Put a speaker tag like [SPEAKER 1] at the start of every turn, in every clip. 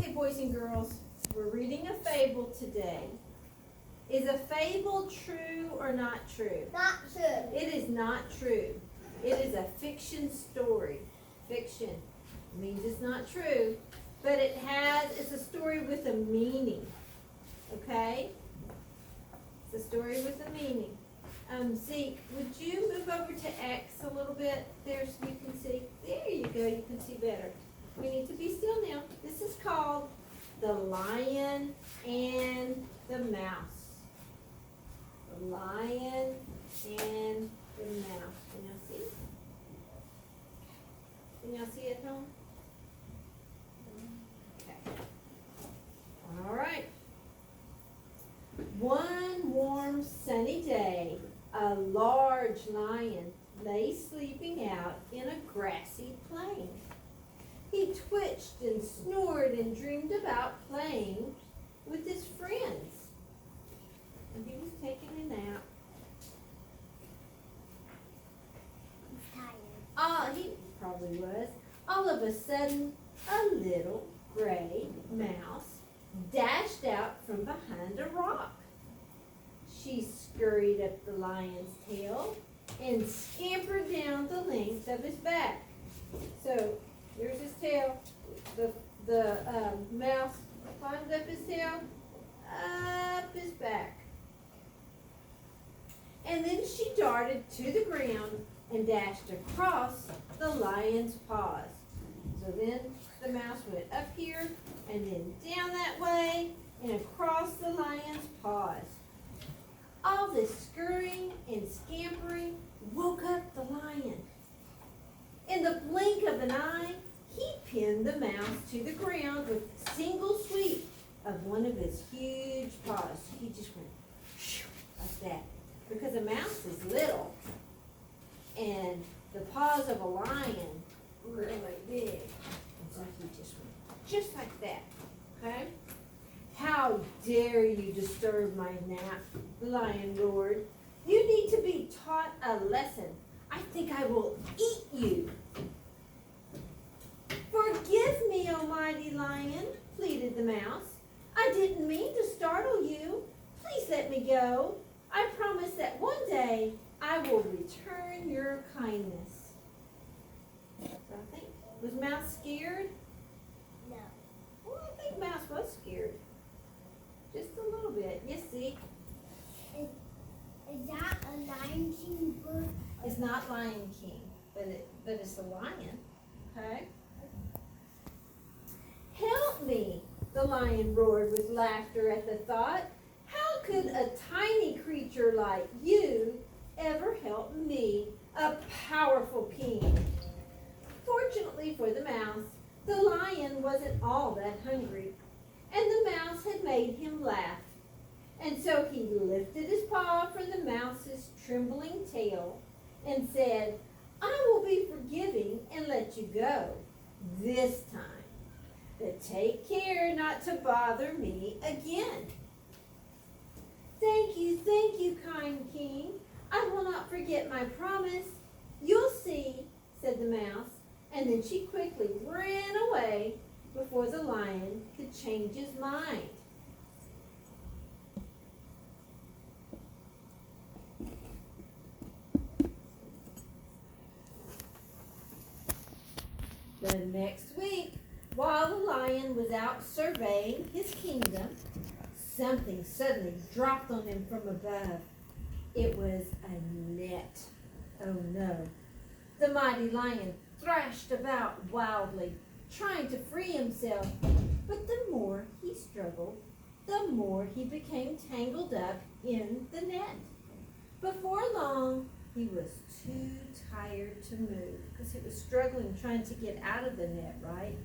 [SPEAKER 1] Okay, boys and girls, we're reading a fable today. Is a fable true or not true?
[SPEAKER 2] Not true.
[SPEAKER 1] It is not true. It is a fiction story. Fiction means it's not true, but it's a story with a meaning. Okay? It's a story with a meaning. Zeke, would you move over to X a little bit there so you can see? There you go, you can see better. We need to be still now. This is called The Lion and the Mouse. The Lion and the Mouse. Can y'all see? Can y'all see at home? Okay. All right. One warm sunny day, a large lion lay sleeping out in a grassy plain. He twitched and snored and dreamed about playing with his friends. And he was taking a nap.
[SPEAKER 2] He's tired.
[SPEAKER 1] He probably was. All of a sudden, a little gray mouse dashed out from behind a rock. She scurried up the lion's tail and scampered down the length of his back. So, here's his tail. The mouse climbed up his tail, up his back. And then she darted to the ground and dashed across the lion's paws. So then the mouse went up here and then down that way and across the lion's paws. All this scurrying and scampering woke up the lion. In the blink of an eye, he pinned the mouse to the ground with a single sweep of one of his huge paws. He just went shoo, like that. Because a mouse is little, and the paws of a lion really big. And so he just went just like that. Okay? How dare you disturb my nap? The lion roared. You need to be taught a lesson. I think I will eat you. Forgive me, oh mighty lion, pleaded the mouse. I didn't mean to startle you. Please let me go. I promise that one day I will return your kindness. So I think, was Mouse scared?
[SPEAKER 2] No.
[SPEAKER 1] Well, I think Mouse was scared. Just a little bit. Yes, see?
[SPEAKER 2] Is that a Lion King book?
[SPEAKER 1] It's not Lion King, but it's a lion. Okay? Help me, the lion roared with laughter at the thought. How could a tiny creature like you ever help me, a powerful king? Fortunately for the mouse, the lion wasn't all that hungry, and the mouse had made him laugh. And so he lifted his paw from the mouse's trembling tail and said, I will be forgiving and let you go this time. But take care not to bother me again. Thank you, kind king. I will not forget my promise. You'll see, said the mouse, and then she quickly ran away before the lion could change his mind. The next week, while the lion was out surveying his kingdom, something suddenly dropped on him from above. It was a net. Oh no. The mighty lion thrashed about wildly, trying to free himself. But the more he struggled, the more he became tangled up in the net. Before long, he was too tired to move because he was struggling trying to get out of the net, right?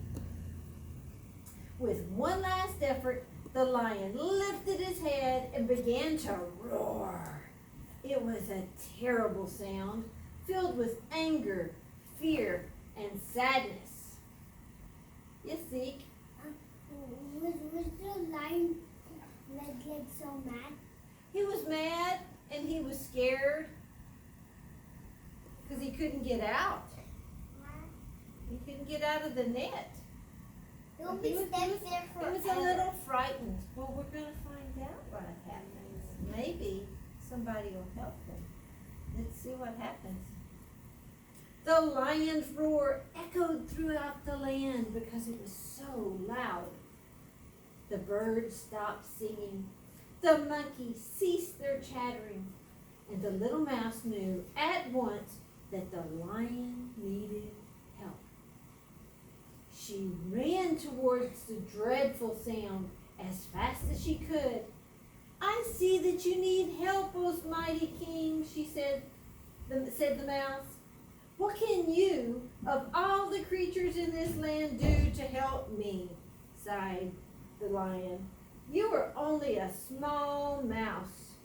[SPEAKER 1] With one last effort, the lion lifted his head and began to roar. It was a terrible sound, filled with anger, fear, and sadness. Yes, Zeke?
[SPEAKER 2] Was the lion like so mad?
[SPEAKER 1] He was mad and he was scared because he couldn't get out. He couldn't get out of the net.
[SPEAKER 2] He'll be stuck there
[SPEAKER 1] somebody will help him. Let's see what happens. The lion's roar echoed throughout the land because it was so loud. The birds stopped singing. The monkeys ceased their chattering. And the little mouse knew at once that the lion needed help. She ran towards the dreadful sound as fast as she could. I see that you need help, O mighty king, she said the mouse. What can you, of all the creatures in this land, do to help me? Sighed the lion. You are only a small mouse.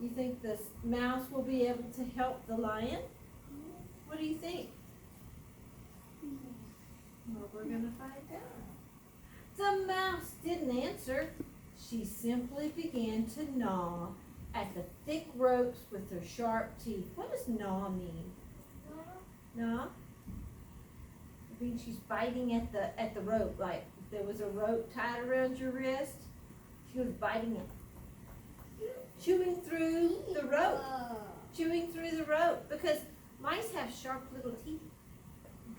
[SPEAKER 1] You think the mouse will be able to help the lion? What do you think? Well, we're going to find out. The mouse didn't answer. She simply began to gnaw at the thick ropes with her sharp teeth. What does gnaw mean? Gnaw? It means she's biting at the rope. Like if there was a rope tied around your wrist, she was biting it. Chewing through the rope. Chewing through the rope. Because mice have sharp little teeth.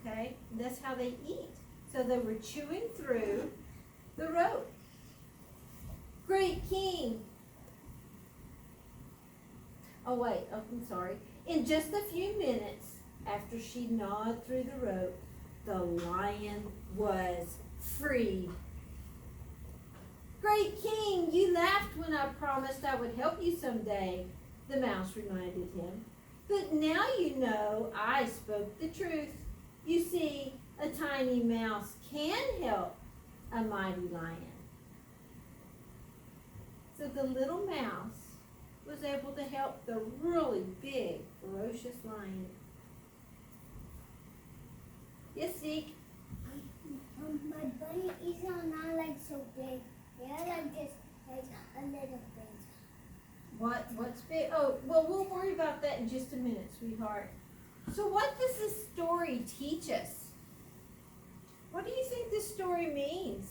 [SPEAKER 1] Okay? And that's how they eat. So they were chewing through the rope. Great king. Oh wait, I'm sorry. In just a few minutes after she gnawed through the rope, the lion was free. Great king, you laughed when I promised I would help you someday, the mouse reminded him. But now you know I spoke the truth. You see, a tiny mouse can help a mighty lion. So the little mouse was able to help the really big, ferocious lion. Yes, Zeke?
[SPEAKER 2] My bunny is not like so big. They're like just like a little bit.
[SPEAKER 1] What's big? Oh, well, we'll worry about that in just a minute, sweetheart. So what does this story teach us? What do you think this story means?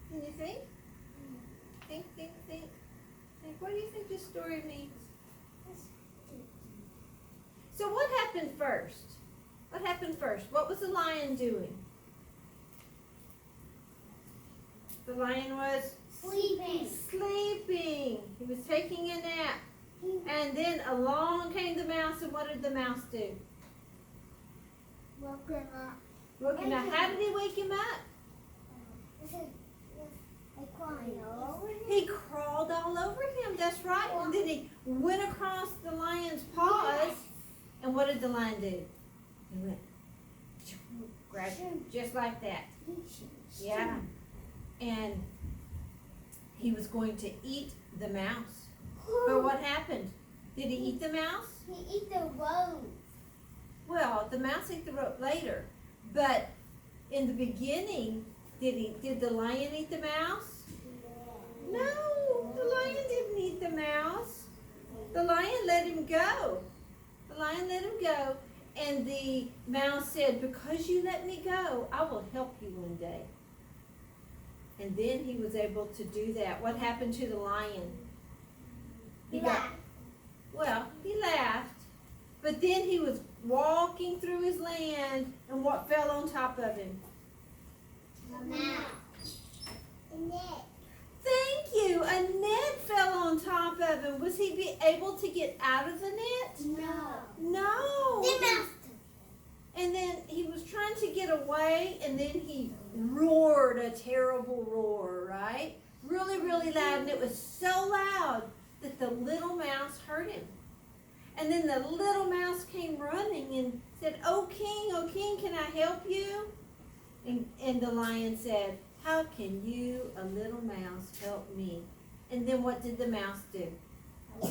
[SPEAKER 1] Can you think? Think. What do you think this story means? So what happened first? What happened first? What was the lion doing? The lion was
[SPEAKER 2] Sleeping.
[SPEAKER 1] sleeping. He was taking a nap. And then along came the mouse, and what did the mouse do?
[SPEAKER 2] Woke him up.
[SPEAKER 1] Woke him up. How did he wake him up? He crawled all over him, that's right. And then he went across the lion's paws. And what did the lion do? He went, grabbed him, just like that. Yeah. And he was going to eat the mouse. But what happened? Did he eat the mouse?
[SPEAKER 2] He ate the rose.
[SPEAKER 1] Well, the mouse ate the rope later. But in the beginning, did the lion eat the mouse? No, the lion didn't eat the mouse. The lion let him go. The lion let him go. And the mouse said, because you let me go, I will help you one day. And then he was able to do that. What happened to the lion? He laughed. But then he was walking through his land, and what fell on top of him?
[SPEAKER 2] The mouse. The net.
[SPEAKER 1] Thank you. A net fell on top of him. Was he able to get out of the net?
[SPEAKER 2] No.
[SPEAKER 1] No.
[SPEAKER 2] The mouse.
[SPEAKER 1] And then he was trying to get away, and then he roared a terrible roar, right? Really, really loud, and it was so loud that the little mouse heard him. And then the little mouse came running and said, oh king, can I help you? And the lion said, how can you, a little mouse, help me? And then what did the mouse do?
[SPEAKER 2] The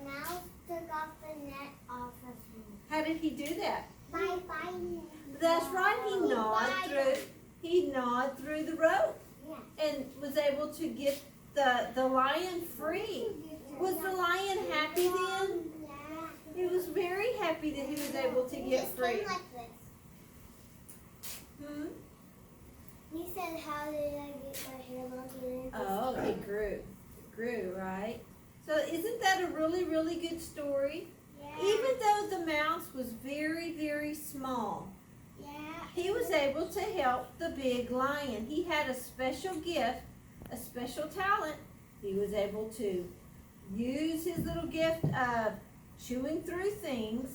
[SPEAKER 2] mouse took off the net off of him.
[SPEAKER 1] How did he do that?
[SPEAKER 2] By biting.
[SPEAKER 1] That's right, he gnawed through the rope
[SPEAKER 2] Yeah.
[SPEAKER 1] and was able to get the lion free. Was the lion happy then?
[SPEAKER 2] Yeah.
[SPEAKER 1] He was very happy that he was able to get
[SPEAKER 2] Just
[SPEAKER 1] free.
[SPEAKER 2] like this.
[SPEAKER 1] Hmm?
[SPEAKER 2] He said, how did I get my hair longer?
[SPEAKER 1] Oh, it grew, right? So isn't that a really, really good story?
[SPEAKER 2] Yeah.
[SPEAKER 1] Even though the mouse was very, very small,
[SPEAKER 2] Yeah.
[SPEAKER 1] he was able to help the big lion. He had a special gift, a special talent. He was able to use his little gift of chewing through things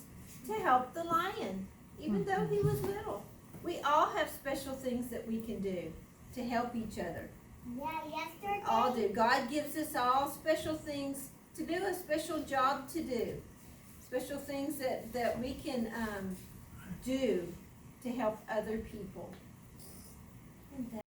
[SPEAKER 1] to help the lion, even though he was little. We all have special things that we can do to help each other.
[SPEAKER 2] Yeah, yesterday.
[SPEAKER 1] All do. God gives us all special things to do, a special job to do. Special things that we can do to help other people. And